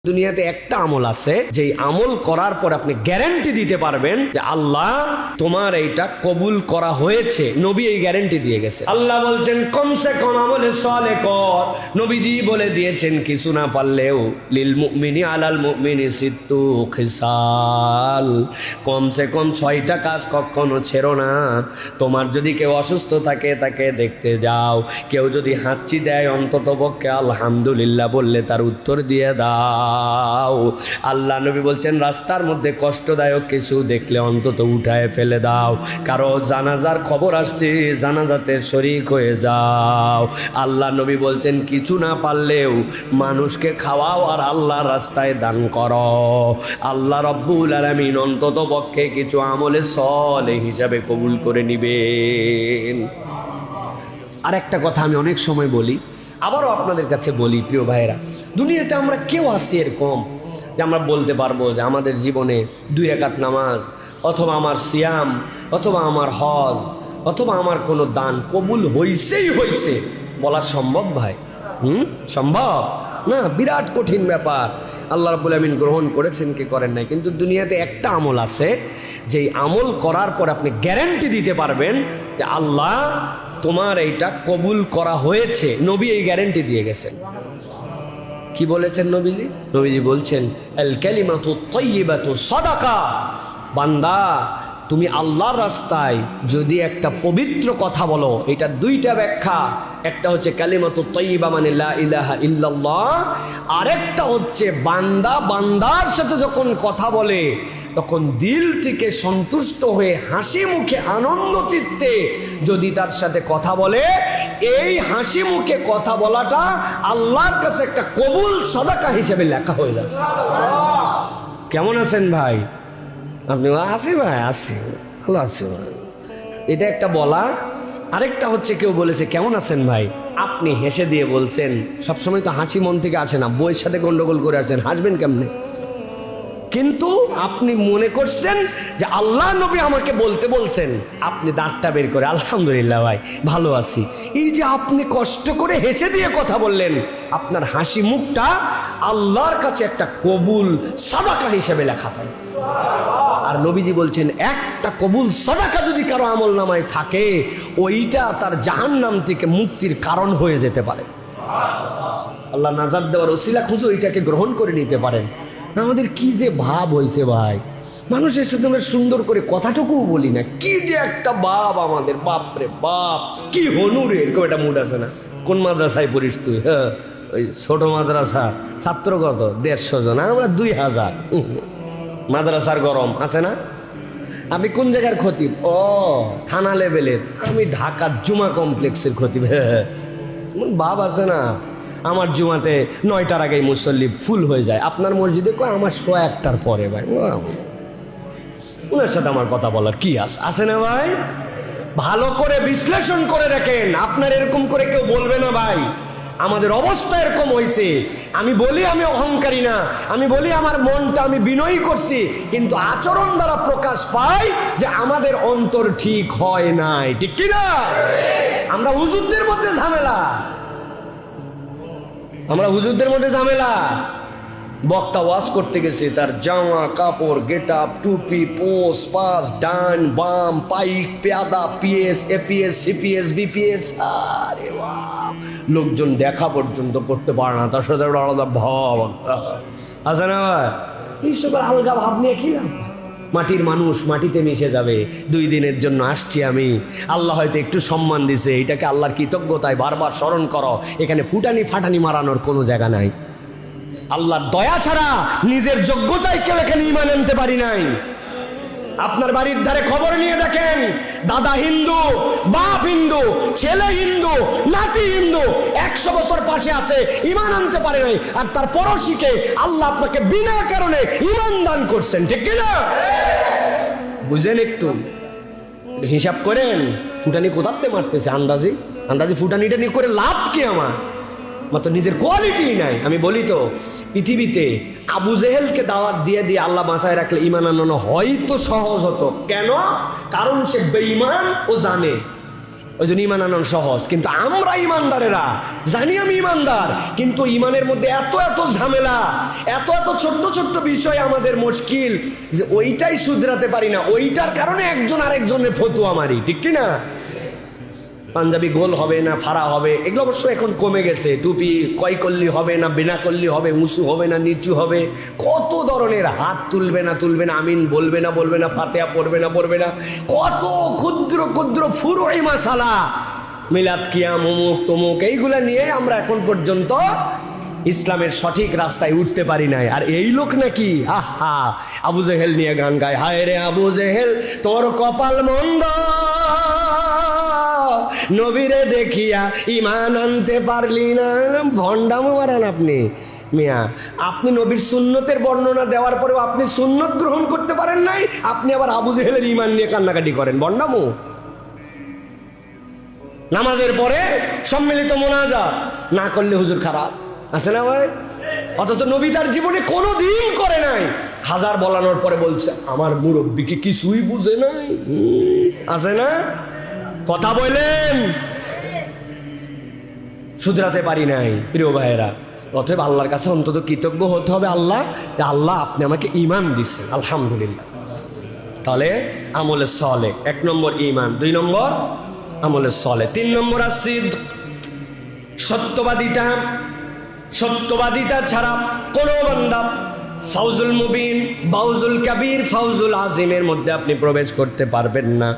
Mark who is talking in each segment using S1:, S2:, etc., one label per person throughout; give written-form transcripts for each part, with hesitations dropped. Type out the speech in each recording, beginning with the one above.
S1: দুনিয়াতে একটা আমল আছে যে আমল করার পর আপনি গ্যারান্টি দিতে পারবেন যে আল্লাহ তোমার এইটা কবুল করা হয়েছে। নবী এই গ্যারান্টি দিয়ে গেছে। আল্লাহ বলছেন কমসে কম আমলে সলে কর। নবীজি বলে দিয়েছেন কিছু না পারলেও লিল মুমিনি আলাল মুমিনি সিত্তু খিসাল, কমসে কম 6টা কাজ কখনো ছেড়ো না। তোমার যদি কেউ অসুস্থ থাকে তাকে দেখতে যাও, কেউ যদি হাঁচি দেয় অন্তত পক্ষে আলহামদুলিল্লাহ বললে তার উত্তর দিয়ে দাও। আল্লাহ নবী বলছেন রাস্তার মধ্যে কষ্টদায়ক কিছু দেখলে অন্তত উঠায় ফেলে দাও। কারো জানাজার খবর আসছে, জানাজাতে শরীক হয়ে যাও। আল্লাহ নবী বলছেন কিছু না পারলেও মানুষকে খাওয়াও আর আল্লাহর রাস্তায় দান করো। আল্লাহ রব্বুল আলামিন অন্তত পক্ষে কিছু আমলে সলেহ হিসাবে কবুল করে নিবেন। আর একটা কথা আমি অনেক সময় বলি, আবারও আপনাদের কাছে বলি প্রিয় ভাইয়েরা, দুনিয়াতে আমরা কেউ আছি এরকম যে আমরা বলতে পারবো যে আমাদের জীবনে 2 রাকাত নামাজ অথবা আমার সিয়াম অথবা আমার হজ অথবা আমার কোনো দান কবুল হইছেই হইছে বলা সম্ভব ভাই? সম্ভব না, বিরাট কঠিন ব্যাপার। আল্লাহ রাব্বুল আমিন গ্রহণ করেছেন কি করেন নাই, কিন্তু দুনিয়াতে একটা আমল আছে যে আমল করার পর আপনি গ্যারান্টি দিতে পারবেন যে আল্লাহ তোমার এইটা কবুল করা হয়েছে। নবী এই গ্যারান্টি দিয়ে গেছেন। কি বলেছেন নবীজি? নবীজি বলছেন আল কালিমাতু তাইয়্যিবাতু সাদাকা। বান্দা তুমি আল্লাহর রাস্তায় যদি একটা পবিত্র কথা বলো, এটা 2টা ব্যাখ্যা। একটা হচ্ছে কালিমাতু তাইয়্যিবা মানে লা ইলাহা ইল্লাল্লাহ, আরেকটা হচ্ছে বান্দা বান্দার সাথে যখন কথা বলে তখন দিল থেকে সন্তুষ্ট হয়ে হাসি মুখে আনন্দ চিত্তে যদি তার সাথে কথা বলে, এই হাসি মুখে কথা বলাটা আল্লাহর কাছে একটা কবুল সাদাকা হিসেবে লেখা হয়ে যায়। কেমন আছেন ভাই? আপনি আসি ভাই, আসি ভালো আছি ভাই, এটা একটা বলা। আরেকটা হচ্ছে কেউ বলেছে কেমন আছেন ভাই, আপনি হেসে দিয়ে বলছেন। সবসময় তো হাসি মন থেকে আসে না, বইয়ের সাথে গন্ডগোল করে আসেন, হাসবেন কেমনে? কিন্তু আপনি মনে করছেন যে আল্লাহ নবী আমাকে বলতে বলছেন, আপনি দাঁতটা বের করে আলহামদুলিল্লাহ ভাই ভালো আছি। এই যে আপনি কষ্ট করে হেসে দিয়ে কথা বললেন, আপনার হাসি মুখটা আল্লাহর কাছে একটা কবুল সাদাকা হিসেবে লেখা থাকে। আর নবীজি বলছেন একটা কবুল সাদাকা যদি কারো আমল নামায় থাকে, ওইটা তার জাহান্নাম থেকে মুক্তির কারণ হয়ে যেতে পারে। আল্লাহ নাজাত দেওয়ার ওসিলা খুঁজে ওইটাকে গ্রহণ করে নিতে পারেন। আমাদের কি যে ভাব হয়েছে ভাই, মানুষের সাথে আমরা সুন্দর করে কথাটুকুও বলি না। কি যে একটা ভাব আমাদের, বাপরে বাপ কি হনুরে, এরকম একটা মুড আছে না? কোন মাদ্রাসায় পড়িস তুই? হ্যাঁ ওই ছোট মাদ্রাসা, ছাত্র কত 150 জন, আমরা 2000। মাদ্রাসার গরম আছে না? আপনি কোন জায়গার খতিব? ও থানা লেভেলের। আমি ঢাকার জুমা কমপ্লেক্সের খতিব। হ্যাঁ ভাব আছে না? আমার জুমাতে 9টার আগেই মুসল্লি ফুল হয়ে যায়, আপনার মসজিদে কয় আমার 1টার পরে। ভাই ওনার সাথে আমার কথা বলার কি আছে না ভাই? ভালো করে বিশ্লেষণ করে রাখেন, আপনার এরকম করে কেউ বলবে না ভাই। আমাদের অবস্থা এরকম হয়েছে। আমি বলি আমি অহংকারী না, আমি বলি আমার মনটা আমি বিনয়ী করছি, কিন্তু আচরণ দ্বারা প্রকাশ পায় যে আমাদের অন্তর ঠিক হয় নাই। ঠিক কিনা? আমরা হুজুরদের মধ্যে ঝামেলা, বক্তা ওয়াজ করতে গেছে, তার জামা কাপড় গেট আপ টুপি পোস পাস ডান বাম পাইক পেয়াদা পিএস এপিএস সিপিএস বিপিএস, আরে বাপ লোকজন দেখা পর্যন্ত করতে পারে না, তার সাথে আলাদা ভাব আছে না ভাই? এইসব আলগা ভাব নিয়ে কি না, মাটির মানুষ মাটিতে মিশে যাবে। 2 দিনের জন্য আসছি আমি, আল্লাহ হয়তো একটু সম্মান দিছে, এটাকে আল্লাহর কৃতজ্ঞতায় বারবার স্মরণ করো। এখানে ফুটানি ফাটানি মারানোর কোনো জায়গা নাই। আল্লাহর দয়া ছাড়া নিজের যোগ্যতায় কেউ এখানে ঈমান আনতে পারি নাই। আপনার বাড়ির ধারে খবর নিয়ে দেখেন, দাদা হিন্দু, বাপ হিন্দু, ছেলে হিন্দু, নাতি হিন্দু, 100 বছর পাশে আছে, ঈমান আনতে পারে নাই, আর তার পড়শিকে আল্লাহ আপনাকে বিনা কারণে ঈমান দান করছেন। ঠিক কিনা? বুঝেন, একটু হিসাব করেন ফুটানি কোথাতে মারতেছে। আন্দাজি ফুটানিটা নিয়ে করে লাভ কি? আমার তো নিজের কোয়ালিটি নাই। আমি বলি তো পৃথিবীতে আবু জেহেলকে দাওয়াত দিয়ে দিয়ে আল্লাহ বাঁচায় রাখলে ঈমান আনানো হয়তো সহজ হতো। কেন? কারণ সে বেঈমান ও জানে। ওই জন্য ইমান আনন সহজ। কিন্তু আমরা ইমানদারেরা জানি আমি ইমানদার, কিন্তু ইমানের মধ্যে এত এত ঝামেলা, এত এত ছোট্ট ছোট্ট বিষয় আমাদের মুশকিল যে ওইটাই শুধরাতে পারি না। ওইটার কারণে একজন আরেকজনের ফতুয়া মারি, ঠিক কি না? পাঞ্জাবি গোল হবে না ফাড়া হবে, এগুলো অবশ্য এখন কমে গেছে। টুপি কয় করলি হবে না বিনা করলি হবে, উঁচু হবে না নিচু হবে, কত ধরনের, হাত তুলবে না আমিন বলবে না ফাতিহা পড়বে না, কত ক্ষুদ্র ক্ষুদ্র ফুরুই মাসালা, মিলাদ কিয়াম অমুক তমুক, এইগুলা নিয়ে আমরা এখন পর্যন্ত ইসলামের সঠিক রাস্তায় উঠতে পারি নাই। আর এই লোক নাকি আহা আবু জেহেল নিয়ে গান গায়, হায় রে আবু জেহেল তোর কপাল মন্দ, নবীরে দেখিয়া ইমান আনতে পারলি না। ভণ্ডামো মারান আপনি মিয়া, আপনি নবীর সুন্নতের বর্ণনা দেওয়ার পরেও আপনি সুন্নত গ্রহণ করতে পারেন নাই, আপনি আবার আবু জেহেলের ইমান নিয়ে কান্নাকাটি করেন, ভণ্ডামো। নামাজের পরে সম্মিলিত মোনাজাত না করলে হুজুর খারাপ, আছে না ভাই? অথচ নবী তার জীবনে কোনো দিন করে নাই, হাজার বলানোর পরে বলছে আমার মুরব্বীকে কিছুই বুঝে নাই, আছে না? কথা বলেন, শুধরাতে পারি নাই প্রিয় ভাইয়েরা। অতএব আল্লাহর কাছে অন্তত কৃতজ্ঞ হতে হবে, আল্লাহ আপনি আমাকে ঈমান দিয়েছেন, আলহামদুলিল্লাহ। তাহলে আমলে সলে, 1 নম্বর ঈমান, 2 নম্বর আমলে সলে, 3 নম্বর আসিদ সত্যবাদিতা ছাড়া কোনো বান্দা ফাউজুল মুবিন, বাউজুল কাবীর, ফাউজুল আজিমের মধ্যে আপনি প্রবেশ করতে পারবেন না।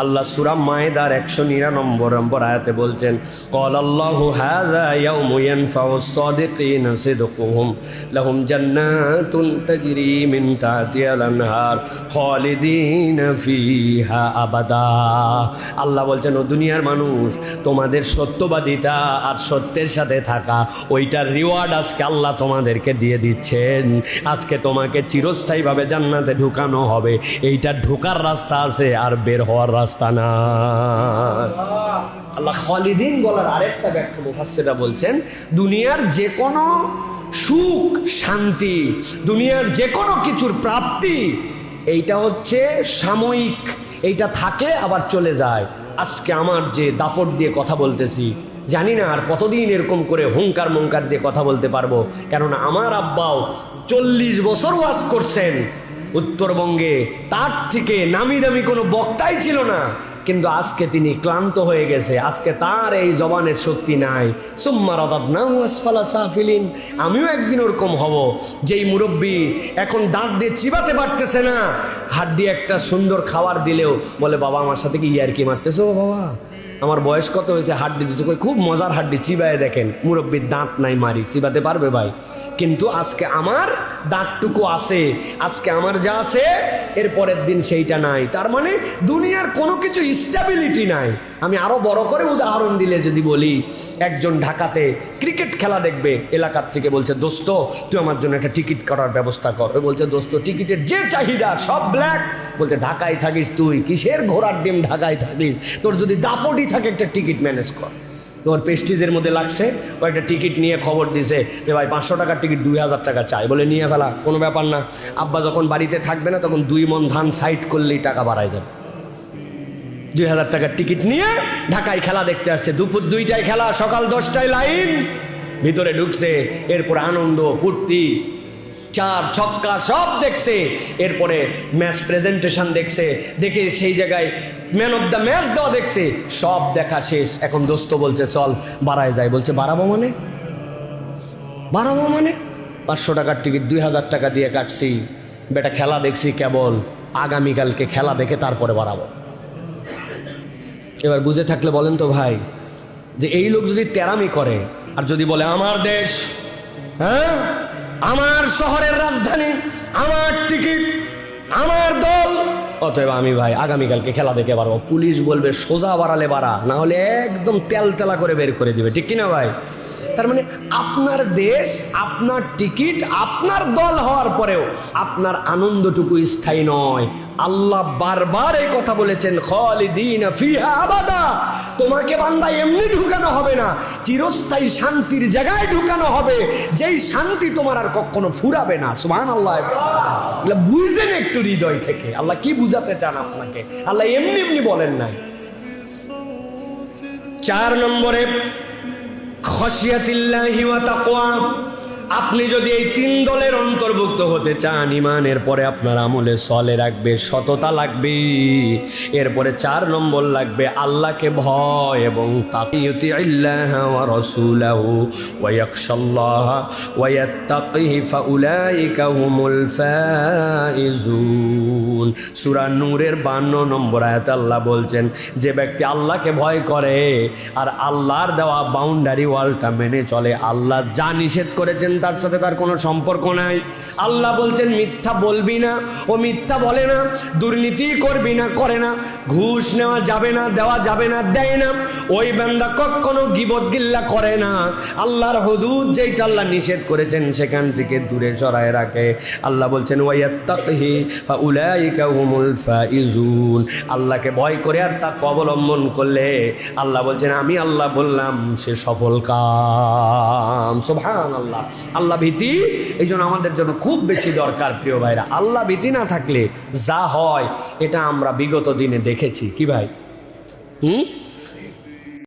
S1: আল্লাহ সূরা মায়েদার 199 নম্বর আয়াতে বলছেন, ক্বালাল্লাহু হাযা ইয়াউমু ইয়ানফাউস সাদিকিনা সিদকুহুম লাহুম জান্নাতুন তাজরি মিন তাহতিহাল আনহার খালিদিনা ফিহা আবাদা। আল্লাহ বলছেন, ও দুনিয়ার মানুষ, তোমাদের সত্যবাদিতা আর সত্যের সাথে থাকা, ওইটার রিওয়ার্ড আজকে আল্লাহ তোমাদেরকে দিয়ে দিচ্ছেন। আজকে তোমাকে চিরস্থায়ীভাবে জান্নাতে ঢুকানো হবে। এইটা ঢোকার রাস্তা আছে, আর বের হওয়ার রাস্তা না। আল্লাহ খালিদিন বলার আরেকটা ব্যাখ্যা মুফাসসিররা বলছেন, দুনিয়ার যে কোনো সুখ শান্তি, দুনিয়ার যে কোনো কিছুর প্রাপ্তি, এইটা হচ্ছে সাময়িক, এইটা থাকে আবার চলে যায়। আজকে আমার যে দাপট দিয়ে কথা বলতেছি, জানি না আর কতদিন এরকম করে হুঙ্কার মুঙ্কার দিয়ে কথা বলতে পারবো, কেননা আমার আব্বাও 40 বছর ওয়াজ করছেন উত্তরবঙ্গে, তার থেকে নামি দামি কোনো বক্তাই ছিল না, কিন্তু আজকে তিনি ক্লান্ত হয়ে গেছে, আজকে তার এই জবানের শক্তি নাই। সুম্মা রাদাদনাহু আসফালা সাফিলিন, আমিও একদিন ওরকম হব, যেই মুরব্বী এখন দাঁত দিয়ে চিবাতে পারতেছে না, হাড্ডি একটা সুন্দর খাবার দিলেও বলে, বাবা আমার সাথে কি ইয়ারকি মারতেছো? বাবা আমার বয়স কত হয়েছে, হাড্ডি দিচ্ছে, খুব মজার হাড্ডি, চিবায় দেখেন। মুরব্বীর দাঁত নাই, মারি চিবাতে পারবে ভাই? কিন্তু আজকে আমার দাঁতটুকু আছে, আজকে আমার যা আছে এর পরের দিন সেইটা নাই। তার মানে দুনিয়ার কোনো কিছু স্টেবিলিটি নাই। আমি আরো বড় করে উদাহরণ দিলে যদি বলি, একজন ঢাকাতে ক্রিকেট খেলা দেখবে, এলাকার থেকে বলছে, দোস্ত তুই আমার জন্য একটা টিকিট করার ব্যবস্থা কর। ওই বলছে, দোস্ত টিকিটের যে চাহিদা সব ব্ল্যাক। বলছে, ঢাকায় থাকিস তুই, কিসের ঘোড়ার ডিম ঢাকায় থাকিস, তোর যদি দাপটই থাকে একটা টিকিট ম্যানেজ কর। তোমার পেস্টিজের মধ্যে লাগছে, ও একটা টিকিট নিয়ে খবর দিছে যে ভাই 500 টাকার টিকিট 2000 টাকা চাই, বলে নিয়ে ফেলা, কোনো ব্যাপার না। আব্বা যখন বাড়িতে থাকবে না তখন 2 মণ ধান সাইড করলেই টাকা বাড়াই যাবে। 2000 টাকার টিকিট নিয়ে ঢাকায় খেলা দেখতে আসছে, দুপুর 2টায় খেলা, সকাল 10টায় লাইন, ভিতরে ঢুকছে, এরপর আনন্দ ফুর্তি, 4 ছক্কা সব দেখছে, এরপরে ম্যাচ প্রেজেন্টেশন দেখছে, দেখে সেই জায়গায় ম্যান অফ দ্য ম্যাচ দেওয়া দেখছে, সব দেখা শেষ। এখন দোস্ত বলছে চল বাড়ায় যায়। বলছে, বাড়াবো মানে 500 টাকার টিকিট 2000 টাকা দিয়ে কাটছি, বেটা খেলা দেখছি কেবল, আগামীকালকে খেলা দেখে তারপরে বাড়াবো। এবার বুঝে থাকলে বলেন তো ভাই, যে এই লোক যদি তেরামি করে আর যদি বলে আমার দেশ, হ্যাঁ আমার শহরের রাজধানী, আমার টিকিট, আমার দল, অতএব আমি ভাই আগামীকালকে খেলা দেখে পারবো, পুলিশ বলবে সোজা বাড়ালে বাড়া, না হলে একদম তেলা করে বের করে দিবে, ঠিক কিনা ভাই? তার মানে আপনার দেশ, আপনার টিকিট, আপনার দল হওয়ার পরেও আপনার আনন্দটুকু স্থায়ী নয়। আল্লাহ বারবার এই কথা বলেছেন, খালিদিনা ফিহা আবাদা, তোমাকে বান্দা এমনি ঢুকানো হবে না, চিরস্থায়ী শান্তির জায়গায় ঢুকানো হবে, যেই শান্তি তোমার আর কখনো ফুরাবে না। সুবহানাল্লাহ। বুঝেন একটু হৃদয় থেকে আল্লাহ কি বুঝাতে চান আপনাকে, আল্লাহ এমনি এমনি বলেন নাই। 4 নম্বরে খশিয়াতিল্লাহি ওয়া তাকওয়া। আপনি যদি এই 3 দলের অন্তর্ভুক্ত হতে চান, ইমানের পরে আপনার আমলে সলে রাখবে, সততা লাগবে, এরপরে 4 নম্বর লাগবে আল্লাহকে ভয় এবং তাকিয়ুতিল্লাহ ওয়া রাসূলাহু ওয়া ইয়াখশাল্লাহ ওয়া ইয়াত্তাকিহি ফাউলাইকা হুমুল ফাইজুন। সূরা নূরের 52 নম্বর আয়াতে আল্লাহ বলছেন, যে ব্যক্তি আল্লাহকে ভয় করে আর আল্লাহর দেওয়া বাউন্ডারি ওয়ালটা মেনে চলে, আল্লাহ যা নিষেধ করেছেন তার সাথে তার কোনো সম্পর্ক নাই। আল্লাহ বলছেন মিথ্যা বলবি না, ও মিথ্যা বলে না। দুর্নীতি করবি না, করে না। ঘুষ নেওয়া যাবে না, দেওয়া যাবে না, দেয় না। ওই বান্দা কখনো গীবত গিল্লা করে না। আল্লাহর হুদুদ যেটা আল্লাহ নিষেধ করেছেন সেখান থেকে দূরে সরায় রাখে। আল্লাহ বলছেন ওয়ায়াত্তাকিহি ফাউলাইকা হুমুল ফাইজুন। আল্লাহকে ভয় করে আর তা অবলম্বন করলে আল্লাহ বলছেন আমি আল্লাহ বললাম সে সফল কাম। সুবহানাল্লাহ। আল্লাহ ভীতি এই জন্য আমাদের জন্য খুব বেশি দরকার প্রিয় ভাইরা। আল্লাহ ভীতি না থাকলে যা হয় এটা আমরা বিগত দিনে দেখেছি। কি ভাই?